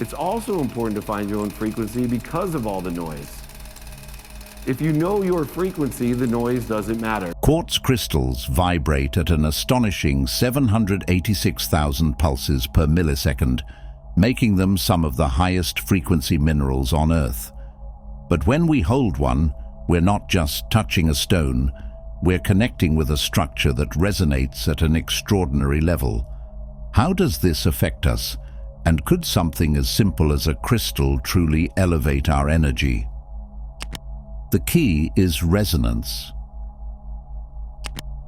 It's also important to find your own frequency because of all the noise. If you know your frequency, the noise doesn't matter. Quartz crystals vibrate at an astonishing 786,000 pulses per millisecond, making them some of the highest frequency minerals on Earth. But when we hold one, we're not just touching a stone, we're connecting with a structure that resonates at an extraordinary level. How does this affect us? And could something as simple as a crystal truly elevate our energy? The key is resonance.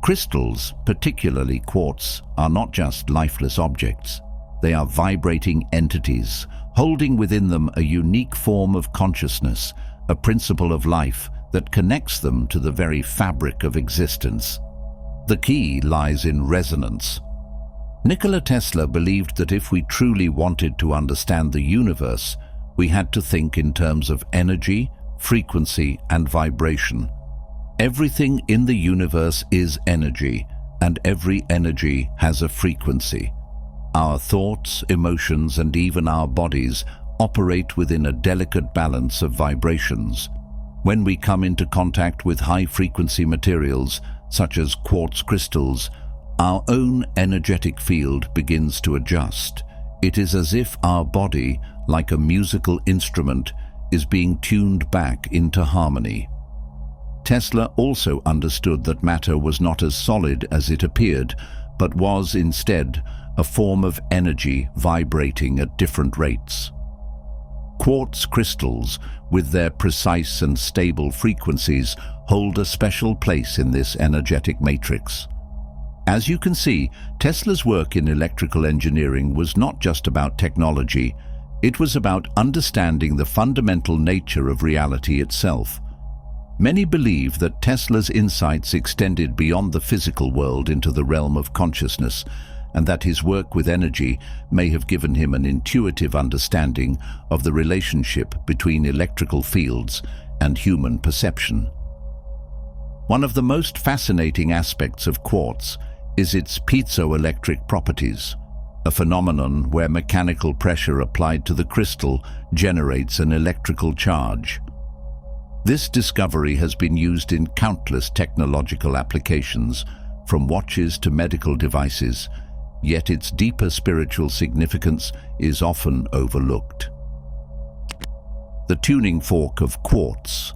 Crystals, particularly quartz, are not just lifeless objects. They are vibrating entities, holding within them a unique form of consciousness, a principle of life that connects them to the very fabric of existence. The key lies in resonance. Nikola Tesla believed that if we truly wanted to understand the universe, we had to think in terms of energy, frequency, and vibration. Everything in the universe is energy, and every energy has a frequency. Our thoughts, emotions, and even our bodies operate within a delicate balance of vibrations. When we come into contact with high-frequency materials, such as quartz crystals, our own energetic field begins to adjust. It is as if our body, like a musical instrument, is being tuned back into harmony. Tesla also understood that matter was not as solid as it appeared, but was instead a form of energy vibrating at different rates. Quartz crystals, with their precise and stable frequencies, hold a special place in this energetic matrix. As you can see, Tesla's work in electrical engineering was not just about technology, it was about understanding the fundamental nature of reality itself. Many believe that Tesla's insights extended beyond the physical world into the realm of consciousness, and that his work with energy may have given him an intuitive understanding of the relationship between electrical fields and human perception. One of the most fascinating aspects of quartz is its piezoelectric properties, a phenomenon where mechanical pressure applied to the crystal generates an electrical charge. This discovery has been used in countless technological applications, from watches to medical devices, yet its deeper spiritual significance is often overlooked. The tuning fork of quartz.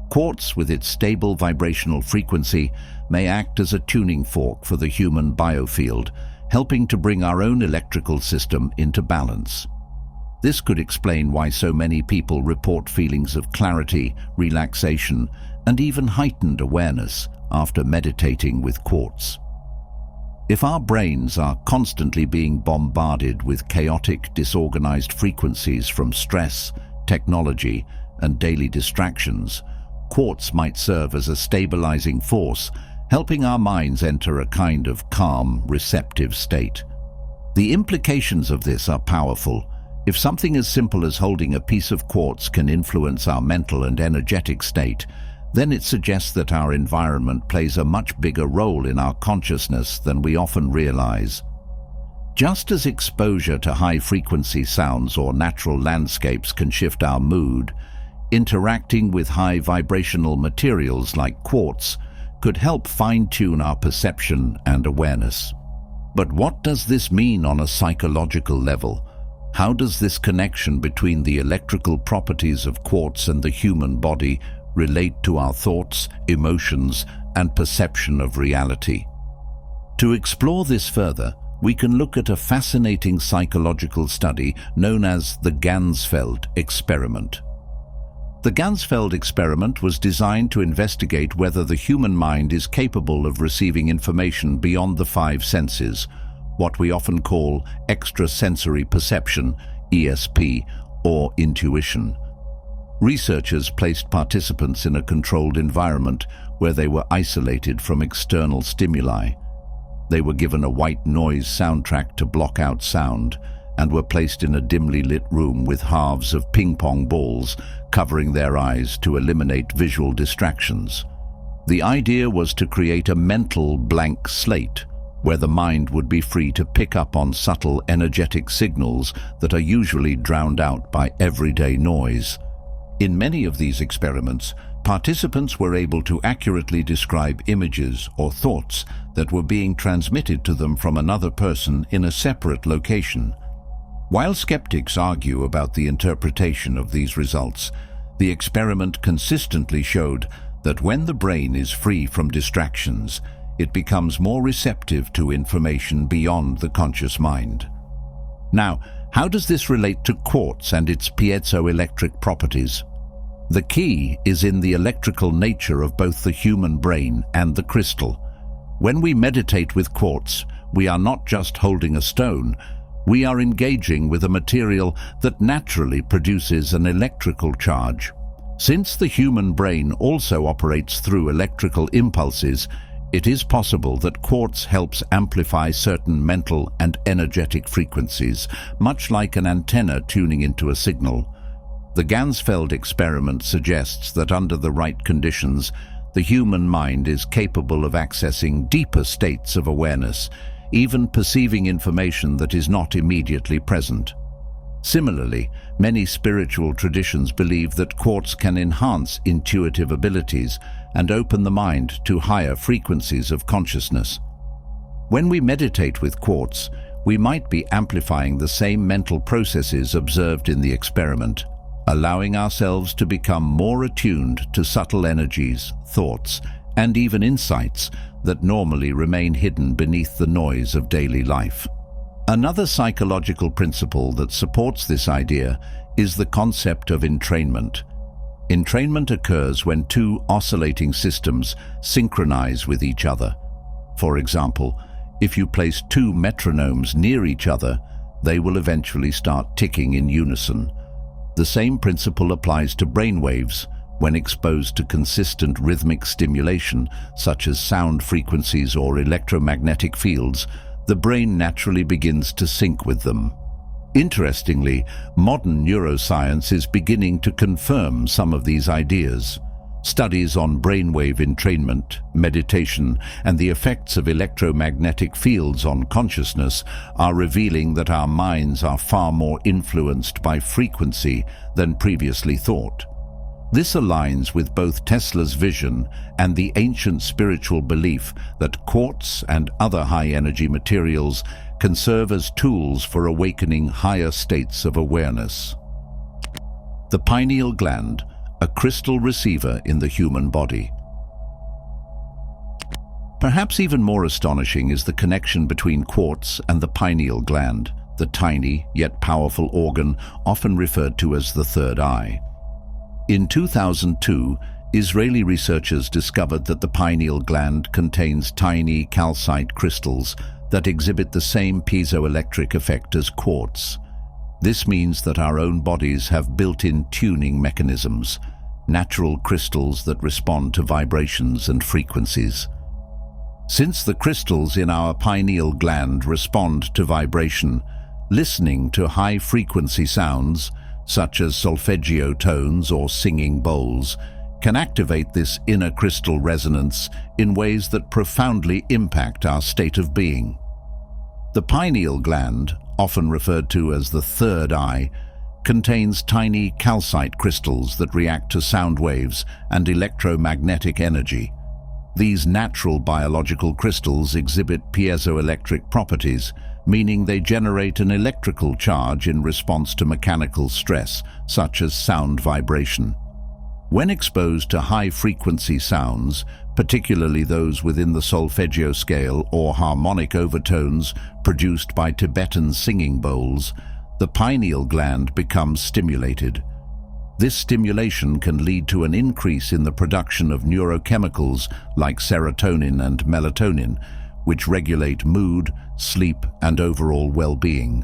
Quartz, with its stable vibrational frequency, may act as a tuning fork for the human biofield, helping to bring our own electrical system into balance. This could explain why so many people report feelings of clarity, relaxation, and even heightened awareness after meditating with quartz. If our brains are constantly being bombarded with chaotic, disorganized frequencies from stress, technology, and daily distractions, quartz might serve as a stabilizing force, helping our minds enter a kind of calm, receptive state. The implications of this are powerful. If something as simple as holding a piece of quartz can influence our mental and energetic state, then it suggests that our environment plays a much bigger role in our consciousness than we often realize. Just as exposure to high-frequency sounds or natural landscapes can shift our mood, interacting with high vibrational materials like quartz could help fine-tune our perception and awareness. But what does this mean on a psychological level? How does this connection between the electrical properties of quartz and the human body relate to our thoughts, emotions, and perception of reality? To explore this further, we can look at a fascinating psychological study known as the Ganzfeld experiment. The Ganzfeld experiment was designed to investigate whether the human mind is capable of receiving information beyond the five senses, what we often call extrasensory perception, ESP, or intuition. Researchers placed participants in a controlled environment where they were isolated from external stimuli. They were given a white noise soundtrack to block out sound and were placed in a dimly lit room with halves of ping-pong balls covering their eyes to eliminate visual distractions. The idea was to create a mental blank slate, where the mind would be free to pick up on subtle energetic signals that are usually drowned out by everyday noise. In many of these experiments, participants were able to accurately describe images or thoughts that were being transmitted to them from another person in a separate location. While skeptics argue about the interpretation of these results, the experiment consistently showed that when the brain is free from distractions, it becomes more receptive to information beyond the conscious mind. Now, how does this relate to quartz and its piezoelectric properties? The key is in the electrical nature of both the human brain and the crystal. When we meditate with quartz, we are not just holding a stone, we are engaging with a material that naturally produces an electrical charge. Since the human brain also operates through electrical impulses, it is possible that quartz helps amplify certain mental and energetic frequencies, much like an antenna tuning into a signal. The Ganzfeld experiment suggests that under the right conditions, the human mind is capable of accessing deeper states of awareness, even perceiving information that is not immediately present. Similarly, many spiritual traditions believe that quartz can enhance intuitive abilities and open the mind to higher frequencies of consciousness. When we meditate with quartz, we might be amplifying the same mental processes observed in the experiment, allowing ourselves to become more attuned to subtle energies, thoughts, and even insights that normally remain hidden beneath the noise of daily life. Another psychological principle that supports this idea is the concept of entrainment. Entrainment occurs when two oscillating systems synchronize with each other. For example, if you place two metronomes near each other, they will eventually start ticking in unison. The same principle applies to brainwaves. When exposed to consistent rhythmic stimulation, such as sound frequencies or electromagnetic fields, the brain naturally begins to sync with them. Interestingly, modern neuroscience is beginning to confirm some of these ideas. Studies on brainwave entrainment, meditation, and the effects of electromagnetic fields on consciousness are revealing that our minds are far more influenced by frequency than previously thought. This aligns with both Tesla's vision and the ancient spiritual belief that quartz and other high-energy materials can serve as tools for awakening higher states of awareness. The pineal gland, a crystal receiver in the human body. Perhaps even more astonishing is the connection between quartz and the pineal gland, the tiny yet powerful organ often referred to as the third eye. In 2002, Israeli researchers discovered that the pineal gland contains tiny calcite crystals that exhibit the same piezoelectric effect as quartz. This means that our own bodies have built-in tuning mechanisms, natural crystals that respond to vibrations and frequencies. Since the crystals in our pineal gland respond to vibration, listening to high-frequency sounds, such as solfeggio tones or singing bowls, can activate this inner crystal resonance in ways that profoundly impact our state of being. The pineal gland, often referred to as the third eye, contains tiny calcite crystals that react to sound waves and electromagnetic energy. These natural biological crystals exhibit piezoelectric properties, meaning they generate an electrical charge in response to mechanical stress, such as sound vibration. When exposed to high-frequency sounds, particularly those within the solfeggio scale or harmonic overtones produced by Tibetan singing bowls, the pineal gland becomes stimulated. This stimulation can lead to an increase in the production of neurochemicals like serotonin and melatonin, which regulate mood, sleep, and overall well-being.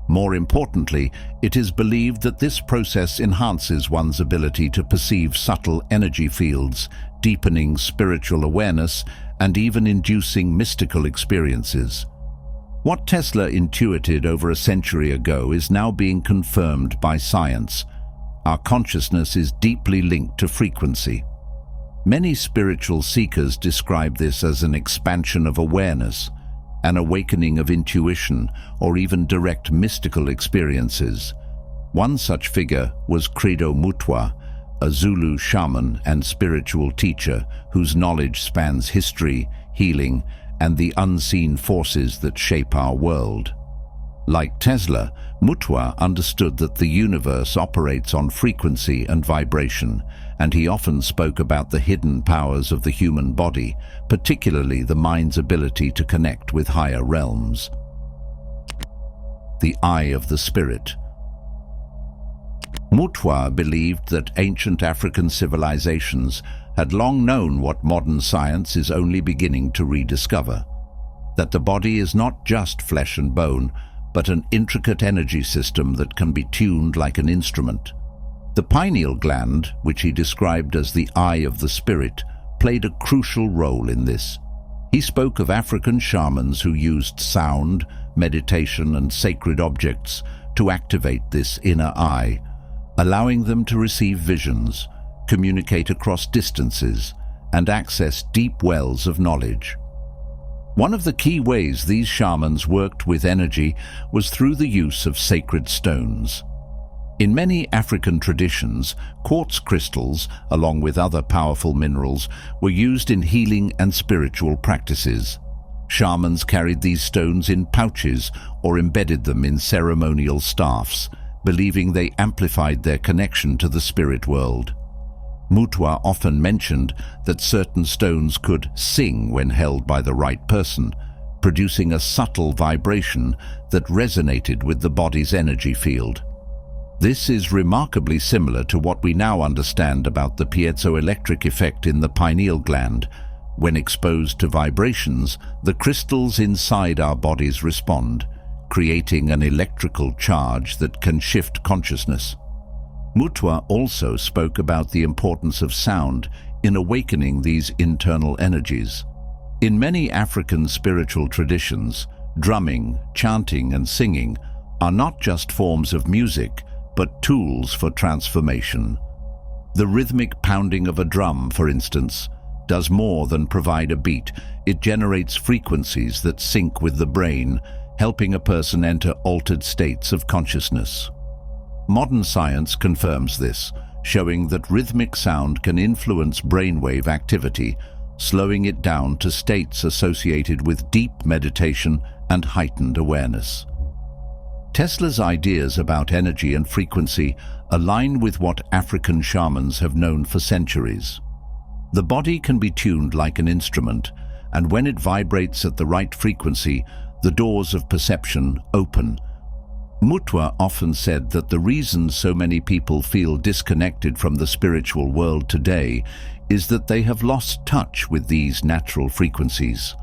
More importantly, it is believed that this process enhances one's ability to perceive subtle energy fields, deepening spiritual awareness, and even inducing mystical experiences. What Tesla intuited over a century ago is now being confirmed by science. Our consciousness is deeply linked to frequency. Many spiritual seekers describe this as an expansion of awareness. an awakening of intuition, or even direct mystical experiences. One such figure was Credo Mutwa, a Zulu shaman and spiritual teacher whose knowledge spans history, healing, and the unseen forces that shape our world. Like Tesla, Mutwa understood that the universe operates on frequency and vibration, and he often spoke about the hidden powers of the human body, particularly the mind's ability to connect with higher realms. The eye of the spirit. Mutwa believed that ancient African civilizations had long known what modern science is only beginning to rediscover, that the body is not just flesh and bone, but an intricate energy system that can be tuned like an instrument. The pineal gland, which he described as the eye of the spirit, played a crucial role in this. He spoke of African shamans who used sound, meditation, and sacred objects to activate this inner eye, allowing them to receive visions, communicate across distances, and access deep wells of knowledge. One of the key ways these shamans worked with energy was through the use of sacred stones. In many African traditions, quartz crystals, along with other powerful minerals, were used in healing and spiritual practices. Shamans carried these stones in pouches or embedded them in ceremonial staffs, believing they amplified their connection to the spirit world. Mutwa often mentioned that certain stones could sing when held by the right person, producing a subtle vibration that resonated with the body's energy field. This is remarkably similar to what we now understand about the piezoelectric effect in the pineal gland. When exposed to vibrations, the crystals inside our bodies respond, creating an electrical charge that can shift consciousness. Mutwa also spoke about the importance of sound in awakening these internal energies. In many African spiritual traditions, drumming, chanting, and singing are not just forms of music, but tools for transformation. The rhythmic pounding of a drum, for instance, does more than provide a beat. It generates frequencies that sync with the brain, helping a person enter altered states of consciousness. Modern science confirms this, showing that rhythmic sound can influence brainwave activity, slowing it down to states associated with deep meditation and heightened awareness. Tesla's ideas about energy and frequency align with what African shamans have known for centuries. The body can be tuned like an instrument, and when it vibrates at the right frequency, the doors of perception open. Mutwa often said that the reason so many people feel disconnected from the spiritual world today is that they have lost touch with these natural frequencies.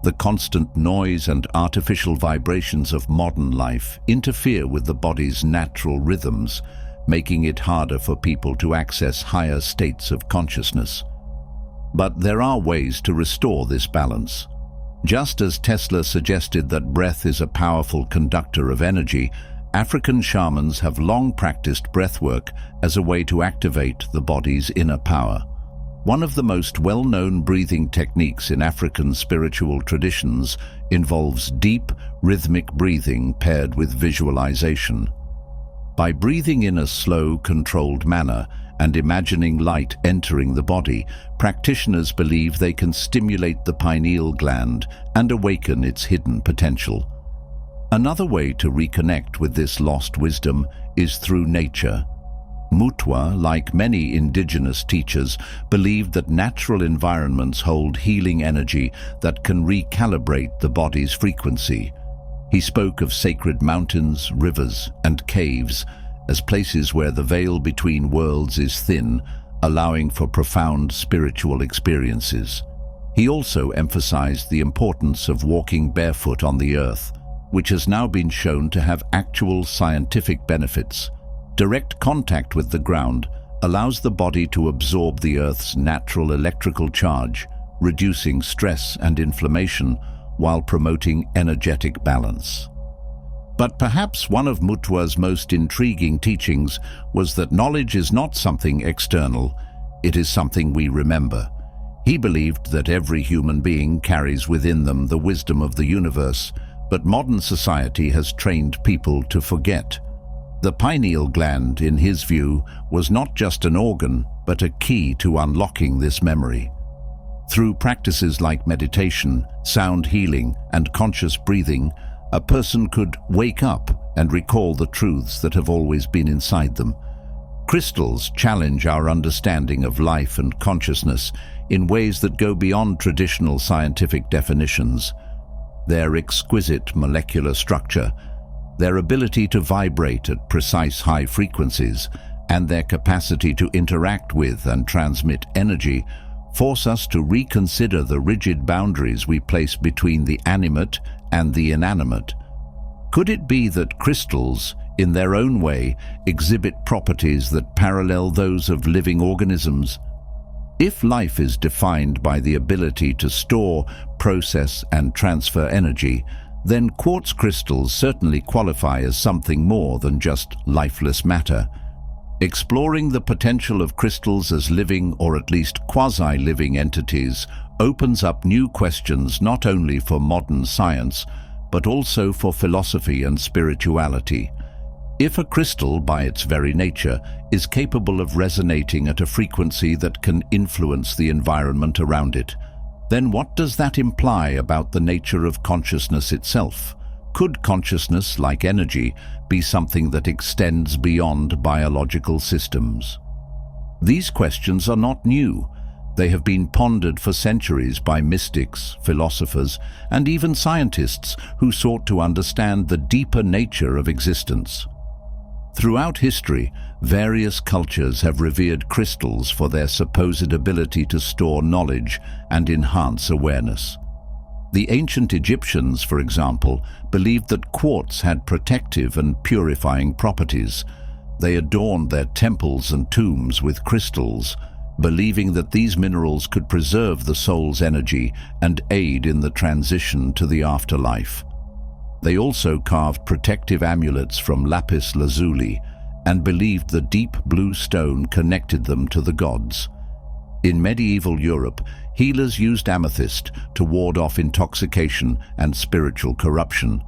The constant noise and artificial vibrations of modern life interfere with the body's natural rhythms, making it harder for people to access higher states of consciousness. But there are ways to restore this balance. Just as Tesla suggested that breath is a powerful conductor of energy, African shamans have long practiced breathwork as a way to activate the body's inner power. One of the most well-known breathing techniques in African spiritual traditions involves deep, rhythmic breathing paired with visualization. By breathing in a slow, controlled manner and imagining light entering the body, practitioners believe they can stimulate the pineal gland and awaken its hidden potential. Another way to reconnect with this lost wisdom is through nature. Mutwa, like many indigenous teachers, believed that natural environments hold healing energy that can recalibrate the body's frequency. He spoke of sacred mountains, rivers, and caves as places where the veil between worlds is thin, allowing for profound spiritual experiences. He also emphasized the importance of walking barefoot on the earth, which has now been shown to have actual scientific benefits. Direct contact with the ground allows the body to absorb the Earth's natural electrical charge, reducing stress and inflammation while promoting energetic balance. But perhaps one of Mutwa's most intriguing teachings was that knowledge is not something external, it is something we remember. He believed that every human being carries within them the wisdom of the universe, but modern society has trained people to forget. The pineal gland, in his view, was not just an organ, but a key to unlocking this memory. Through practices like meditation, sound healing, and conscious breathing, a person could wake up and recall the truths that have always been inside them. Crystals challenge our understanding of life and consciousness in ways that go beyond traditional scientific definitions. Their exquisite molecular structure, their ability to vibrate at precise high frequencies, and their capacity to interact with and transmit energy force us to reconsider the rigid boundaries we place between the animate and the inanimate. Could it be that crystals, in their own way, exhibit properties that parallel those of living organisms? If life is defined by the ability to store, process, and transfer energy, then quartz crystals certainly qualify as something more than just lifeless matter. Exploring the potential of crystals as living or at least quasi-living entities opens up new questions not only for modern science, but also for philosophy and spirituality. If a crystal, by its very nature, is capable of resonating at a frequency that can influence the environment around it, then what does that imply about the nature of consciousness itself? Could consciousness, like energy, be something that extends beyond biological systems? These questions are not new. They have been pondered for centuries by mystics, philosophers, and even scientists who sought to understand the deeper nature of existence. Throughout history, various cultures have revered crystals for their supposed ability to store knowledge and enhance awareness. The ancient Egyptians, for example, believed that quartz had protective and purifying properties. They adorned their temples and tombs with crystals, believing that these minerals could preserve the soul's energy and aid in the transition to the afterlife. They also carved protective amulets from lapis lazuli and believed the deep blue stone connected them to the gods. In medieval Europe, healers used amethyst to ward off intoxication and spiritual corruption.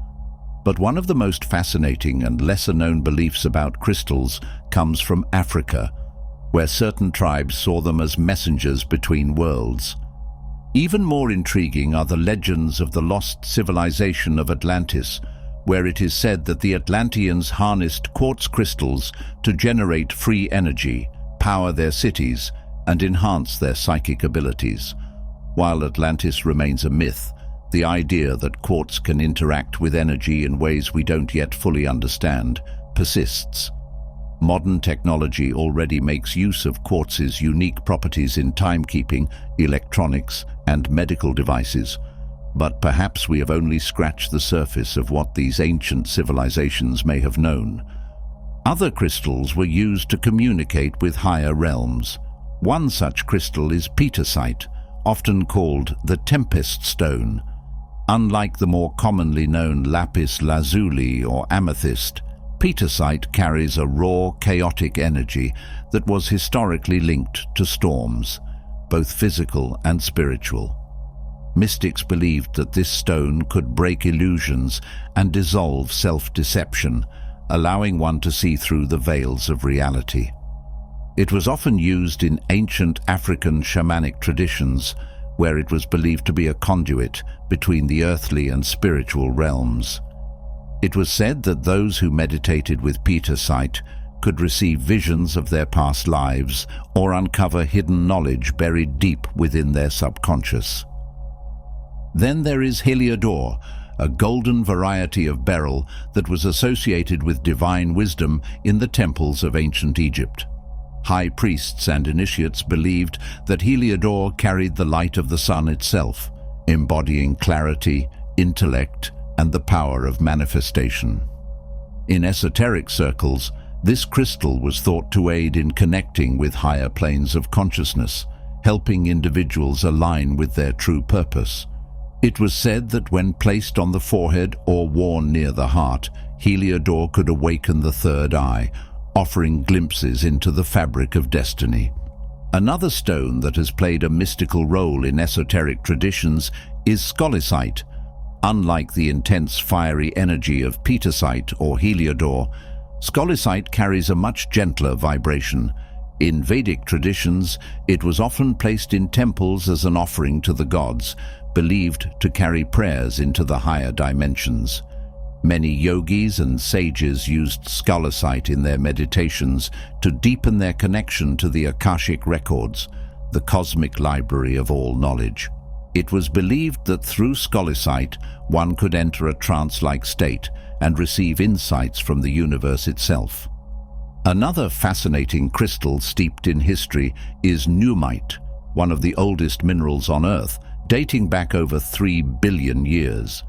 But one of the most fascinating and lesser-known beliefs about crystals comes from Africa, where certain tribes saw them as messengers between worlds. Even more intriguing are the legends of the lost civilization of Atlantis, where it is said that the Atlanteans harnessed quartz crystals to generate free energy, power their cities, and enhance their psychic abilities. While Atlantis remains a myth, the idea that quartz can interact with energy in ways we don't yet fully understand persists. Modern technology already makes use of quartz's unique properties in timekeeping, electronics, and medical devices, but perhaps we have only scratched the surface of what these ancient civilizations may have known. Other crystals were used to communicate with higher realms. One such crystal is Piezoelectricity, often called the Tempest Stone. Unlike the more commonly known lapis lazuli or amethyst, Piezoelectricity carries a raw, chaotic energy that was historically linked to storms, both physical and spiritual. Mystics believed that this stone could break illusions and dissolve self-deception, allowing one to see through the veils of reality. It was often used in ancient African shamanic traditions, where it was believed to be a conduit between the earthly and spiritual realms. It was said that those who meditated with Piezoelectricity could receive visions of their past lives or uncover hidden knowledge buried deep within their subconscious. Then there is Heliodor, a golden variety of beryl that was associated with divine wisdom in the temples of ancient Egypt. High priests and initiates believed that Heliodor carried the light of the sun itself, embodying clarity, intellect, and the power of manifestation. In esoteric circles, this crystal was thought to aid in connecting with higher planes of consciousness, helping individuals align with their true purpose. It was said that when placed on the forehead or worn near the heart, Heliodor could awaken the third eye, offering glimpses into the fabric of destiny. Another stone that has played a mystical role in esoteric traditions is scolecite. Unlike the intense fiery energy of petersite or heliodor, scolecite carries a much gentler vibration. In Vedic traditions, it was often placed in temples as an offering to the gods, believed to carry prayers into the higher dimensions. Many yogis and sages used scolecite in their meditations to deepen their connection to the Akashic records, the cosmic library of all knowledge. It was believed that through scolecite one could enter a trance-like state and receive insights from the universe itself. Another fascinating crystal steeped in history is nummite, one of the oldest minerals on Earth, dating back over 3 billion years.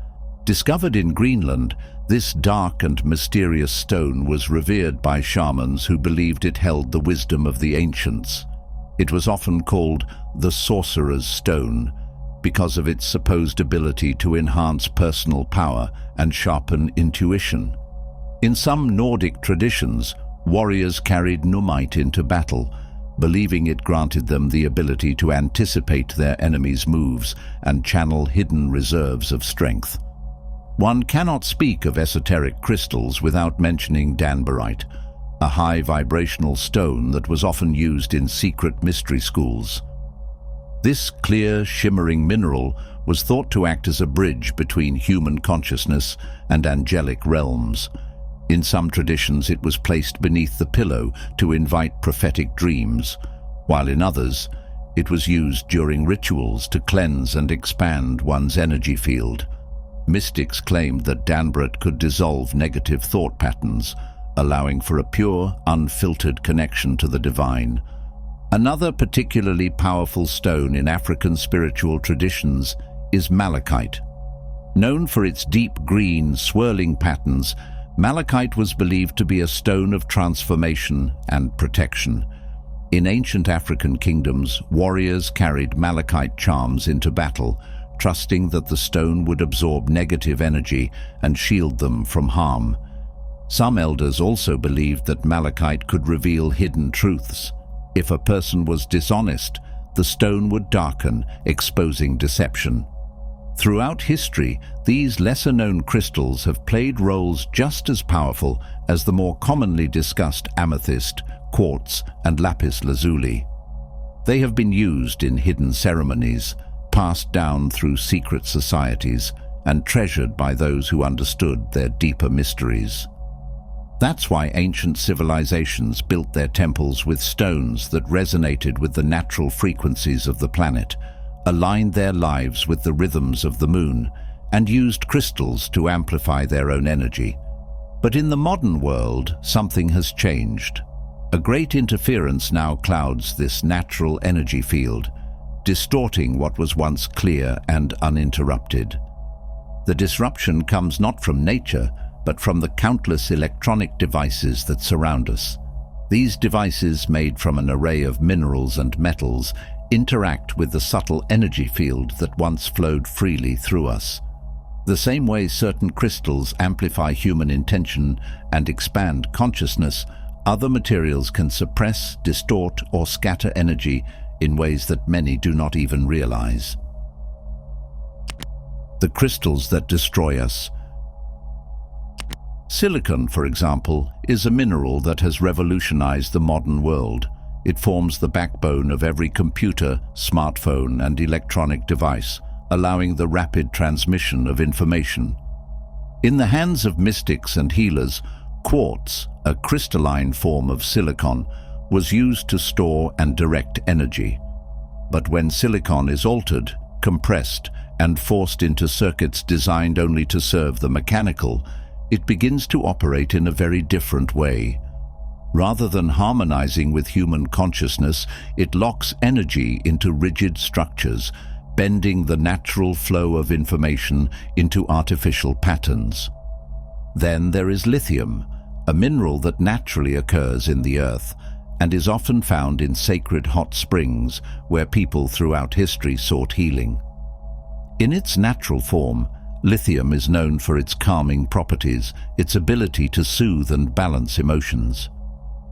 Discovered in Greenland, this dark and mysterious stone was revered by shamans who believed it held the wisdom of the ancients. It was often called the sorcerer's stone because of its supposed ability to enhance personal power and sharpen intuition. In some Nordic traditions, warriors carried nummite into battle, believing it granted them the ability to anticipate their enemies' moves and channel hidden reserves of strength. One cannot speak of esoteric crystals without mentioning danburite, a high vibrational stone that was often used in secret mystery schools. This clear, shimmering mineral was thought to act as a bridge between human consciousness and angelic realms. In some traditions, it was placed beneath the pillow to invite prophetic dreams, while in others, it was used during rituals to cleanse and expand one's energy field. Mystics claimed that danburite could dissolve negative thought patterns, allowing for a pure, unfiltered connection to the divine. Another particularly powerful stone in African spiritual traditions is malachite. Known for its deep green, swirling patterns, malachite was believed to be a stone of transformation and protection. In ancient African kingdoms, warriors carried malachite charms into battle, trusting that the stone would absorb negative energy and shield them from harm. Some elders also believed that malachite could reveal hidden truths. If a person was dishonest, the stone would darken, exposing deception. Throughout history, these lesser-known crystals have played roles just as powerful as the more commonly discussed amethyst, quartz, and lapis lazuli. They have been used in hidden ceremonies, passed down through secret societies, and treasured by those who understood their deeper mysteries. That's why ancient civilizations built their temples with stones that resonated with the natural frequencies of the planet, aligned their lives with the rhythms of the moon, and used crystals to amplify their own energy. But in the modern world, something has changed. A great interference now clouds this natural energy field, distorting what was once clear and uninterrupted. The disruption comes not from nature, but from the countless electronic devices that surround us. These devices, made from an array of minerals and metals, interact with the subtle energy field that once flowed freely through us. The same way certain crystals amplify human intention and expand consciousness, other materials can suppress, distort, or scatter energy in ways that many do not even realize. The crystals that destroy us. Silicon, for example, is a mineral that has revolutionized the modern world. It forms the backbone of every computer, smartphone, and electronic device, allowing the rapid transmission of information. In the hands of mystics and healers, quartz, a crystalline form of silicon, was used to store and direct energy. But when silicon is altered, compressed, and forced into circuits designed only to serve the mechanical, it begins to operate in a very different way. Rather than harmonizing with human consciousness, it locks energy into rigid structures, bending the natural flow of information into artificial patterns. Then there is lithium, a mineral that naturally occurs in the earth and is often found in sacred hot springs where people throughout history sought healing. In its natural form, lithium is known for its calming properties, its ability to soothe and balance emotions.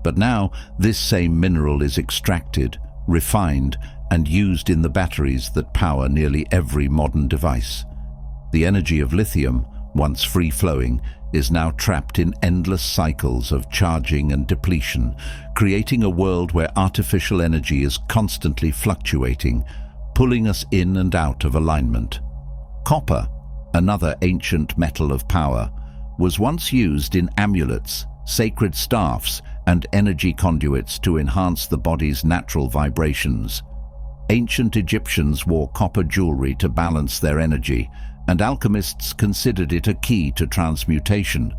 But now, this same mineral is extracted, refined, and used in the batteries that power nearly every modern device. The energy of lithium, once free-flowing, is now trapped in endless cycles of charging and depletion, creating a world where artificial energy is constantly fluctuating, pulling us in and out of alignment. Copper, another ancient metal of power, was once used in amulets, sacred staffs, and energy conduits to enhance the body's natural vibrations. Ancient Egyptians wore copper jewelry to balance their energy, and alchemists considered it a key to transmutation.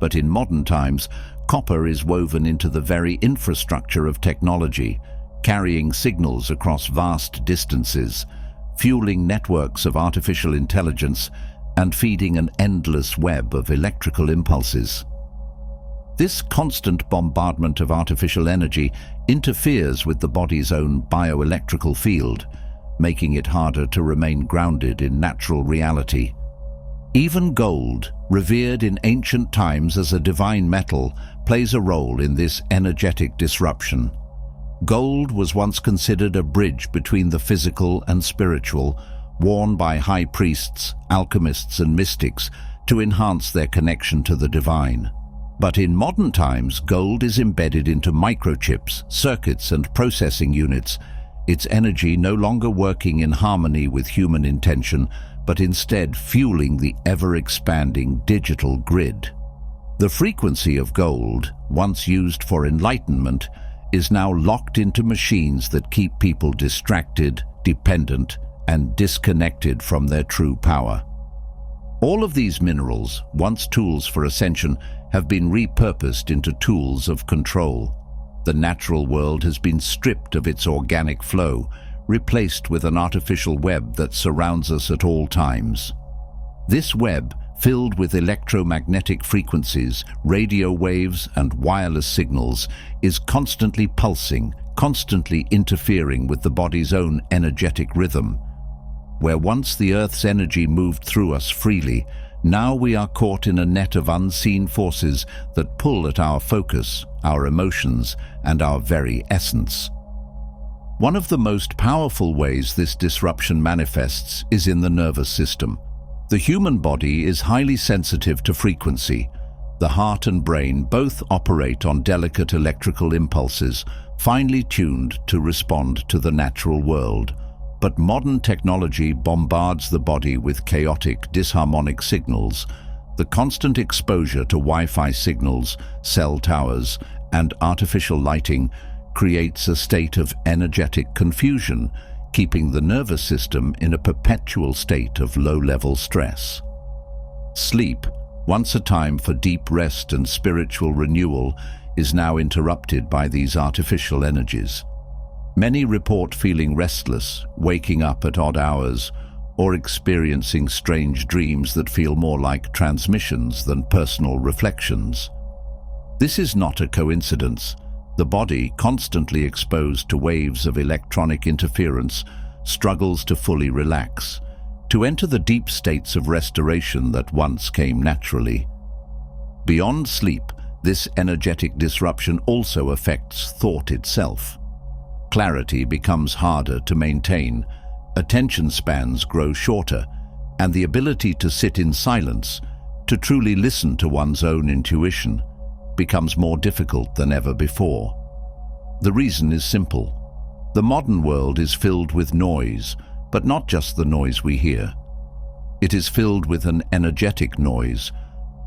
But in modern times, copper is woven into the very infrastructure of technology, carrying signals across vast distances, fueling networks of artificial intelligence, and feeding an endless web of electrical impulses. This constant bombardment of artificial energy interferes with the body's own bioelectrical field, making it harder to remain grounded in natural reality. Even gold, revered in ancient times as a divine metal, plays a role in this energetic disruption. Gold was once considered a bridge between the physical and spiritual, worn by high priests, alchemists, and mystics to enhance their connection to the divine. But in modern times, gold is embedded into microchips, circuits, and processing units, its energy no longer working in harmony with human intention, but instead fueling the ever-expanding digital grid. The frequency of gold, once used for enlightenment, is now locked into machines that keep people distracted, dependent, and disconnected from their true power. All of these minerals, once tools for ascension, have been repurposed into tools of control. The natural world has been stripped of its organic flow, replaced with an artificial web that surrounds us at all times. This web, filled with electromagnetic frequencies, radio waves, and wireless signals, is constantly pulsing, constantly interfering with the body's own energetic rhythm. Where once the Earth's energy moved through us freely, now we are caught in a net of unseen forces that pull at our focus, our emotions, and our very essence. One of the most powerful ways this disruption manifests is in the nervous system. The human body is highly sensitive to frequency. The heart and brain both operate on delicate electrical impulses, finely tuned to respond to the natural world. But modern technology bombards the body with chaotic, disharmonic signals. The constant exposure to Wi-Fi signals, cell towers, and artificial lighting creates a state of energetic confusion, keeping the nervous system in a perpetual state of low-level stress. Sleep, once a time for deep rest and spiritual renewal, is now interrupted by these artificial energies. Many report feeling restless, waking up at odd hours, or experiencing strange dreams that feel more like transmissions than personal reflections. This is not a coincidence. The body, constantly exposed to waves of electronic interference, struggles to fully relax, to enter the deep states of restoration that once came naturally. Beyond sleep, this energetic disruption also affects thought itself. Clarity becomes harder to maintain, attention spans grow shorter, and the ability to sit in silence, to truly listen to one's own intuition, becomes more difficult than ever before. The reason is simple. The modern world is filled with noise, but not just the noise we hear. It is filled with an energetic noise,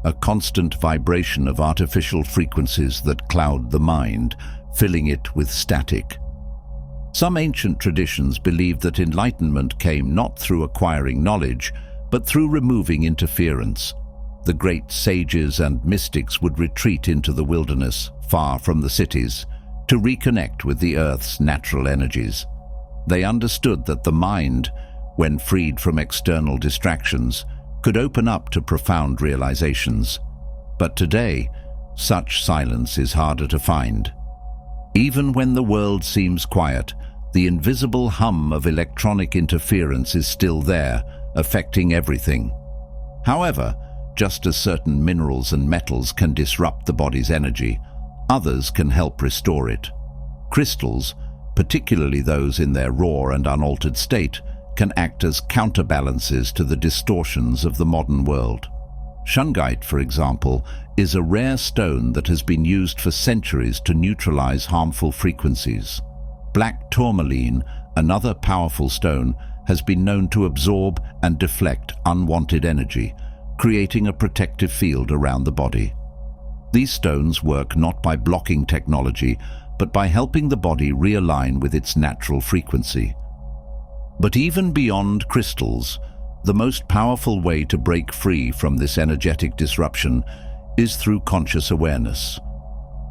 a constant vibration of artificial frequencies that cloud the mind, filling it with static. Some ancient traditions believed that enlightenment came not through acquiring knowledge, but through removing interference. The great sages and mystics would retreat into the wilderness, far from the cities, to reconnect with the Earth's natural energies. They understood that the mind, when freed from external distractions, could open up to profound realizations. But today, such silence is harder to find. Even when the world seems quiet, the invisible hum of electronic interference is still there, affecting everything. However, just as certain minerals and metals can disrupt the body's energy, others can help restore it. Crystals, particularly those in their raw and unaltered state, can act as counterbalances to the distortions of the modern world. Shungite, for example, is a rare stone that has been used for centuries to neutralize harmful frequencies. Black tourmaline, another powerful stone, has been known to absorb and deflect unwanted energy, creating a protective field around the body. These stones work not by blocking technology, but by helping the body realign with its natural frequency. But even beyond crystals, the most powerful way to break free from this energetic disruption is through conscious awareness.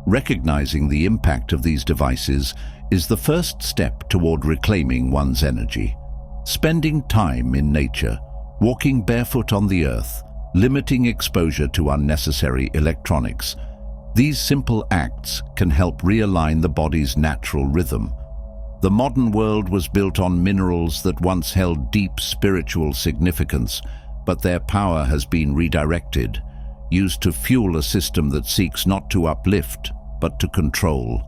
Recognizing the impact of these devices is the first step toward reclaiming one's energy. Spending time in nature, walking barefoot on the earth, limiting exposure to unnecessary electronics, these simple acts can help realign the body's natural rhythm. The modern world was built on minerals that once held deep spiritual significance, but their power has been redirected, used to fuel a system that seeks not to uplift, but to control.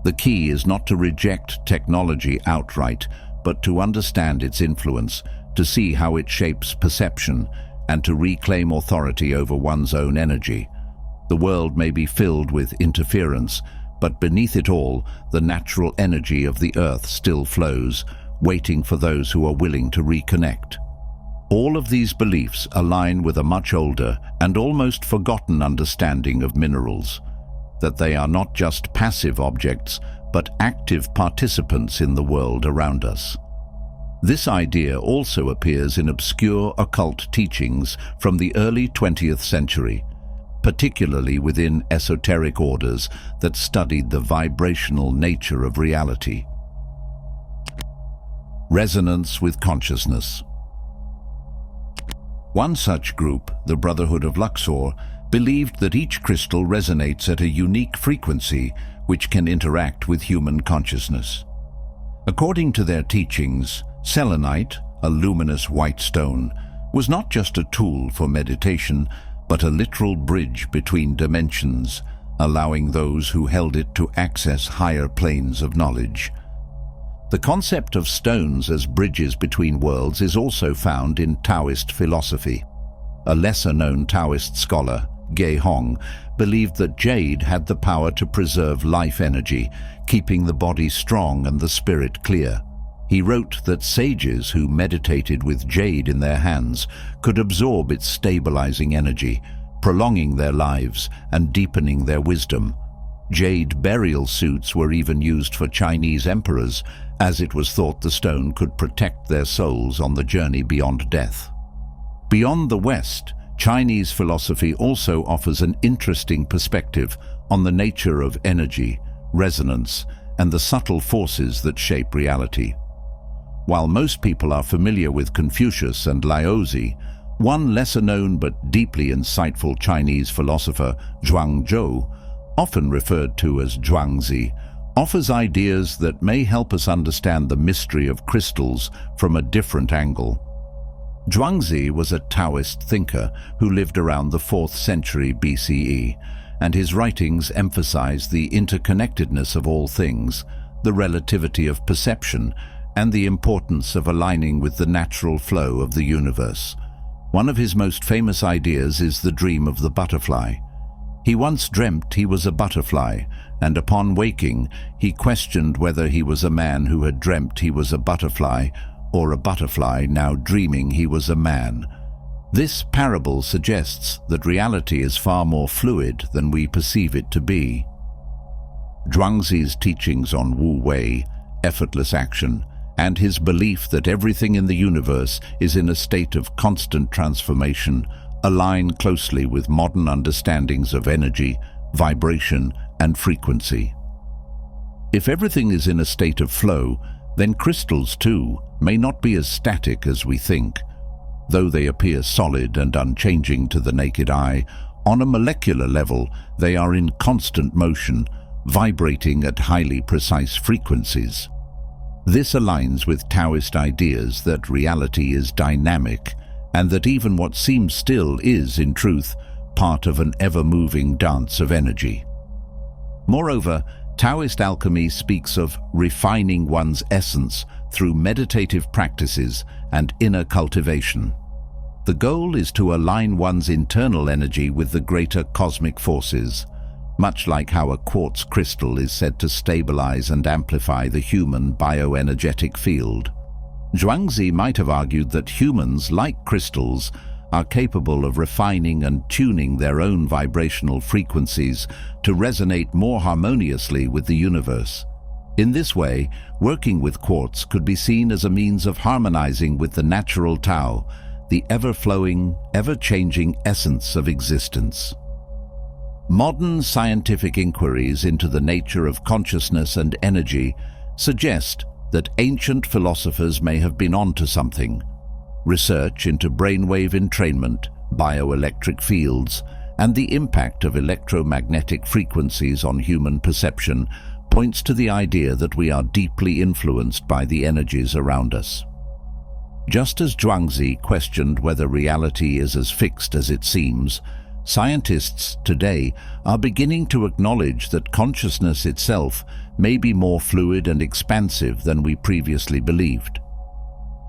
The key is not to reject technology outright, but to understand its influence, to see how it shapes perception, and to reclaim authority over one's own energy. The world may be filled with interference, but beneath it all, the natural energy of the earth still flows, waiting for those who are willing to reconnect. All of these beliefs align with a much older and almost forgotten understanding of minerals, that they are not just passive objects, but active participants in the world around us. This idea also appears in obscure occult teachings from the early 20th century, particularly within esoteric orders that studied the vibrational nature of reality. Resonance with consciousness. One such group, the Brotherhood of Luxor, believed that each crystal resonates at a unique frequency which can interact with human consciousness. According to their teachings, selenite, a luminous white stone, was not just a tool for meditation, but a literal bridge between dimensions, allowing those who held it to access higher planes of knowledge. The concept of stones as bridges between worlds is also found in Taoist philosophy. A lesser-known Taoist scholar, Ge Hong, believed that jade had the power to preserve life energy, keeping the body strong and the spirit clear. He wrote that sages who meditated with jade in their hands could absorb its stabilizing energy, prolonging their lives and deepening their wisdom. Jade burial suits were even used for Chinese emperors, as it was thought the stone could protect their souls on the journey beyond death. Beyond the West, Chinese philosophy also offers an interesting perspective on the nature of energy, resonance, and the subtle forces that shape reality. While most people are familiar with Confucius and Laozi, one lesser-known but deeply insightful Chinese philosopher, Zhuangzhou, often referred to as Zhuangzi, offers ideas that may help us understand the mystery of crystals from a different angle. Zhuangzi was a Taoist thinker who lived around the 4th century BCE, and his writings emphasize the interconnectedness of all things, the relativity of perception, and the importance of aligning with the natural flow of the universe. One of his most famous ideas is the dream of the butterfly. He once dreamt he was a butterfly, and upon waking, he questioned whether he was a man who had dreamt he was a butterfly, or a butterfly now dreaming he was a man. This parable suggests that reality is far more fluid than we perceive it to be. Zhuangzi's teachings on Wu Wei, effortless action, and his belief that everything in the universe is in a state of constant transformation align closely with modern understandings of energy, vibration, and frequency. If everything is in a state of flow, then crystals too may not be as static as we think. Though they appear solid and unchanging to the naked eye, on a molecular level they are in constant motion, vibrating at highly precise frequencies. This aligns with Taoist ideas that reality is dynamic, and that even what seems still is, in truth, part of an ever-moving dance of energy. Moreover, Taoist alchemy speaks of refining one's essence through meditative practices and inner cultivation. The goal is to align one's internal energy with the greater cosmic forces, much like how a quartz crystal is said to stabilize and amplify the human bioenergetic field. Zhuangzi might have argued that humans, like crystals, are capable of refining and tuning their own vibrational frequencies to resonate more harmoniously with the universe. In this way, working with quartz could be seen as a means of harmonizing with the natural Tao, the ever-flowing, ever-changing essence of existence. Modern scientific inquiries into the nature of consciousness and energy suggest that ancient philosophers may have been onto something. Research into brainwave entrainment, bioelectric fields, and the impact of electromagnetic frequencies on human perception points to the idea that we are deeply influenced by the energies around us. Just as Zhuangzi questioned whether reality is as fixed as it seems, scientists today are beginning to acknowledge that consciousness itself may be more fluid and expansive than we previously believed.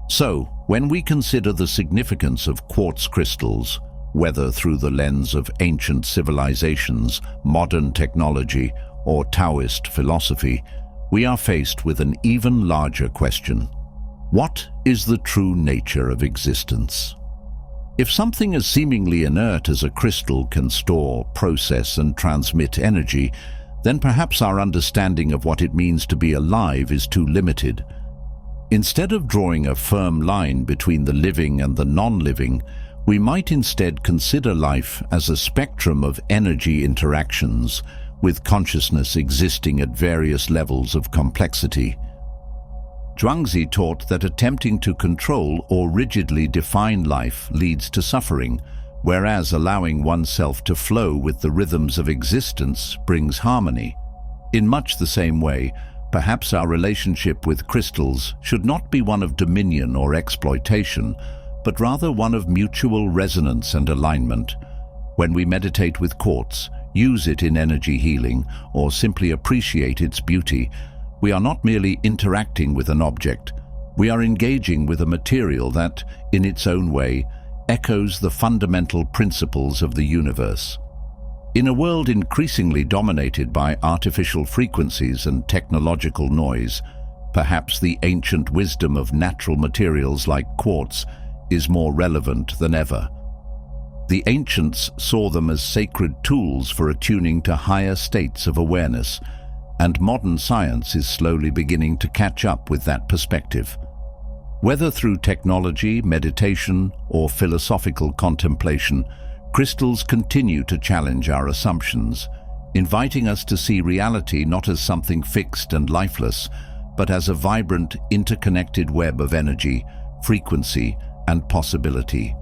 So, when we consider the significance of quartz crystals, whether through the lens of ancient civilizations, modern technology, or Taoist philosophy, we are faced with an even larger question. What is the true nature of existence? If something as seemingly inert as a crystal can store, process, and transmit energy, then perhaps our understanding of what it means to be alive is too limited. Instead of drawing a firm line between the living and the non-living, we might instead consider life as a spectrum of energy interactions, with consciousness existing at various levels of complexity. Zhuangzi taught that attempting to control or rigidly define life leads to suffering, whereas allowing oneself to flow with the rhythms of existence brings harmony. In much the same way, perhaps our relationship with crystals should not be one of dominion or exploitation, but rather one of mutual resonance and alignment. When we meditate with quartz, use it in energy healing, or simply appreciate its beauty, we are not merely interacting with an object, we are engaging with a material that, in its own way, echoes the fundamental principles of the universe. In a world increasingly dominated by artificial frequencies and technological noise, perhaps the ancient wisdom of natural materials like quartz is more relevant than ever. The ancients saw them as sacred tools for attuning to higher states of awareness, and modern science is slowly beginning to catch up with that perspective. Whether through technology, meditation, or philosophical contemplation, crystals continue to challenge our assumptions, inviting us to see reality not as something fixed and lifeless, but as a vibrant, interconnected web of energy, frequency, and possibility.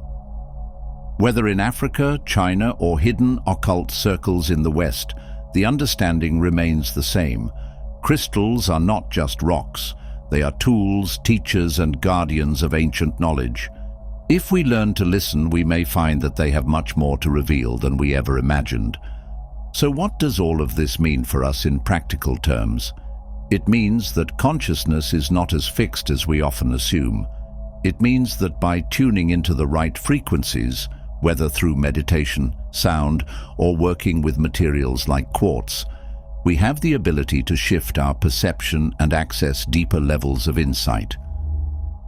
Whether in Africa, China, or hidden occult circles in the West, the understanding remains the same. Crystals are not just rocks. They are tools, teachers, and guardians of ancient knowledge. If we learn to listen, we may find that they have much more to reveal than we ever imagined. So what does all of this mean for us in practical terms? It means that consciousness is not as fixed as we often assume. It means that by tuning into the right frequencies, whether through meditation, sound, or working with materials like quartz, we have the ability to shift our perception and access deeper levels of insight.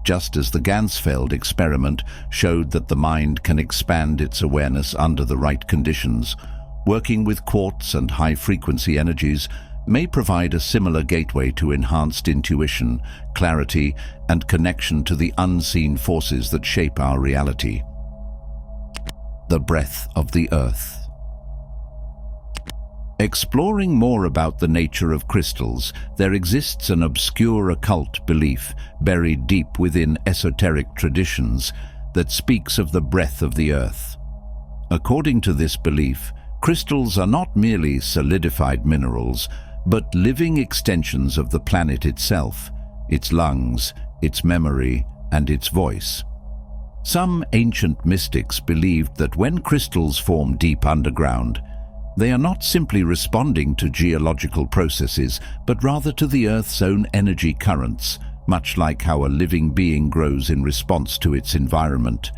Just as the Ganzfeld experiment showed that the mind can expand its awareness under the right conditions, working with quartz and high-frequency energies may provide a similar gateway to enhanced intuition, clarity, and connection to the unseen forces that shape our reality. The breath of the earth. Exploring more about the nature of crystals, there exists an obscure occult belief buried deep within esoteric traditions that speaks of the breath of the earth. According to this belief, crystals are not merely solidified minerals, but living extensions of the planet itself, its lungs, its memory, and its voice. Some ancient mystics believed that when crystals form deep underground, They are not simply responding to geological processes, but rather to the Earth's own energy currents, much like how a living being grows in response to its environment.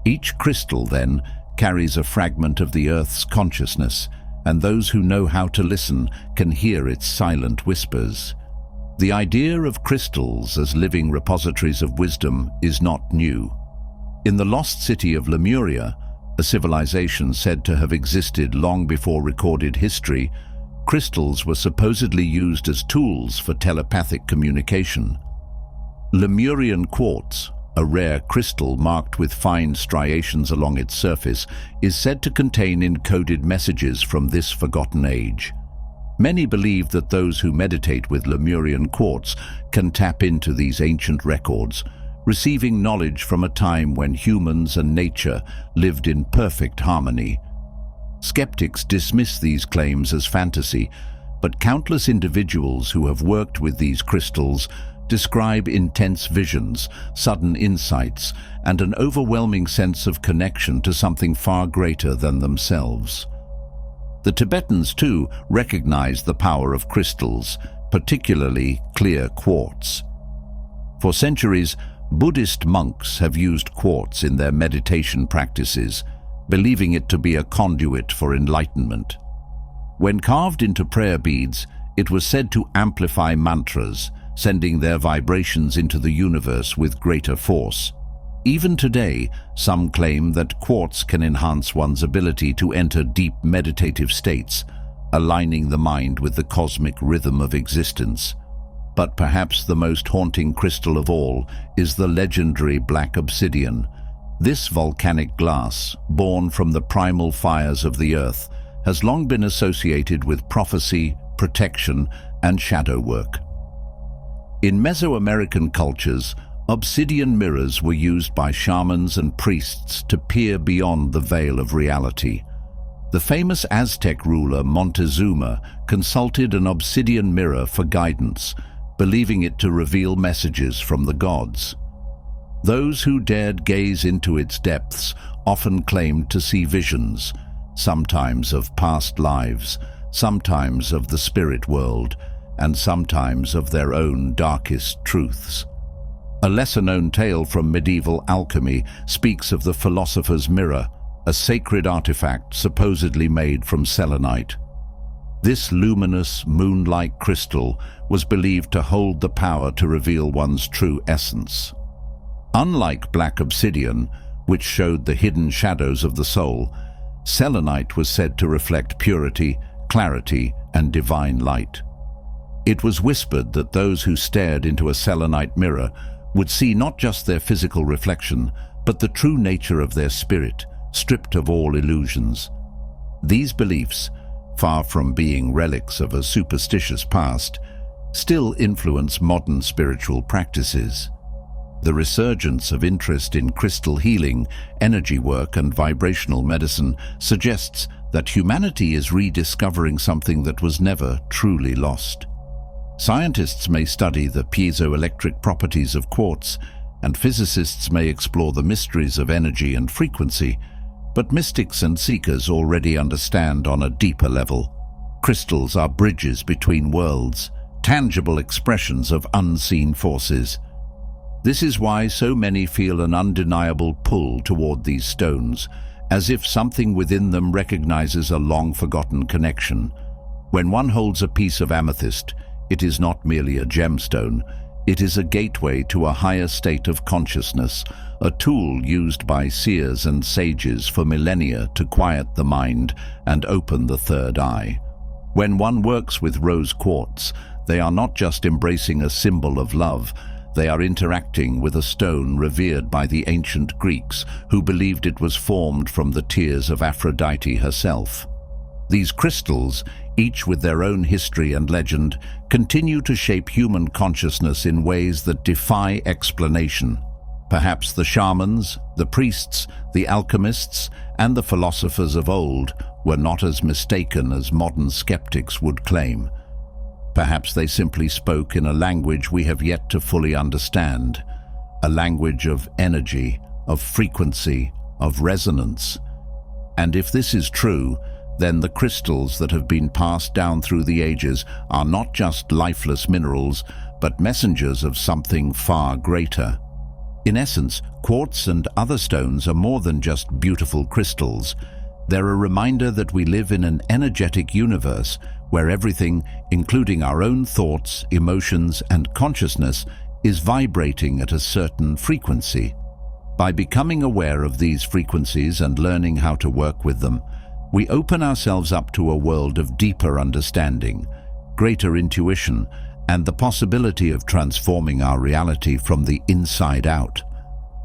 Each crystal, then, carries a fragment of the Earth's consciousness, and those who know how to listen can hear its silent whispers. The idea of crystals as living repositories of wisdom is not new. In the lost city of Lemuria, a civilization said to have existed long before recorded history, crystals were supposedly used as tools for telepathic communication. Lemurian quartz, a rare crystal marked with fine striations along its surface, is said to contain encoded messages from this forgotten age. Many believe that those who meditate with Lemurian quartz can tap into these ancient records, receiving knowledge from a time when humans and nature lived in perfect harmony. Skeptics dismiss these claims as fantasy, but countless individuals who have worked with these crystals describe intense visions, sudden insights, and an overwhelming sense of connection to something far greater than themselves. The Tibetans, too, recognize the power of crystals, particularly clear quartz. For centuries, Buddhist monks have used quartz in their meditation practices, believing it to be a conduit for enlightenment. When carved into prayer beads, it was said to amplify mantras, sending their vibrations into the universe with greater force. Even today, some claim that quartz can enhance one's ability to enter deep meditative states, aligning the mind with the cosmic rhythm of existence. But perhaps the most haunting crystal of all is the legendary black obsidian. This volcanic glass, born from the primal fires of the earth, has long been associated with prophecy, protection, and shadow work. In Mesoamerican cultures, obsidian mirrors were used by shamans and priests to peer beyond the veil of reality. The famous Aztec ruler Montezuma consulted an obsidian mirror for guidance, believing it to reveal messages from the gods. Those who dared gaze into its depths often claimed to see visions, sometimes of past lives, sometimes of the spirit world, and sometimes of their own darkest truths. A lesser-known tale from medieval alchemy speaks of the philosopher's mirror, a sacred artifact supposedly made from selenite. This luminous, moon-like crystal was believed to hold the power to reveal one's true essence. Unlike black obsidian, which showed the hidden shadows of the soul, selenite was said to reflect purity, clarity, and divine light. It was whispered that those who stared into a selenite mirror would see not just their physical reflection, but the true nature of their spirit, stripped of all illusions. These beliefs, far from being relics of a superstitious past, still influence modern spiritual practices. The resurgence of interest in crystal healing, energy work, and vibrational medicine suggests that humanity is rediscovering something that was never truly lost. Scientists may study the piezoelectric properties of quartz, and physicists may explore the mysteries of energy and frequency, but mystics and seekers already understand on a deeper level. Crystals are bridges between worlds, tangible expressions of unseen forces. This is why so many feel an undeniable pull toward these stones, as if something within them recognizes a long-forgotten connection. When one holds a piece of amethyst, it is not merely a gemstone, it is a gateway to a higher state of consciousness, a tool used by seers and sages for millennia to quiet the mind and open the third eye. When one works with rose quartz, they are not just embracing a symbol of love, they are interacting with a stone revered by the ancient Greeks, who believed it was formed from the tears of Aphrodite herself. These crystals, each with their own history and legend, continue to shape human consciousness in ways that defy explanation. Perhaps the shamans, the priests, the alchemists, and the philosophers of old were not as mistaken as modern skeptics would claim. Perhaps they simply spoke in a language we have yet to fully understand, a language of energy, of frequency, of resonance. And if this is true, then the crystals that have been passed down through the ages are not just lifeless minerals, but messengers of something far greater. In essence, quartz and other stones are more than just beautiful crystals. They're a reminder that we live in an energetic universe where everything, including our own thoughts, emotions, and consciousness, is vibrating at a certain frequency. By becoming aware of these frequencies and learning how to work with them, we open ourselves up to a world of deeper understanding, greater intuition, and the possibility of transforming our reality from the inside out.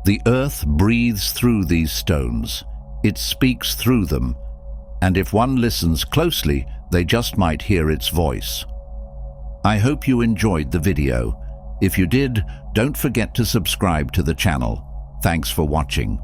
The earth breathes through these stones. It speaks through them, and if one listens closely, they just might hear its voice. I hope you enjoyed the video. If you did, don't forget to subscribe to the channel. Thanks for watching.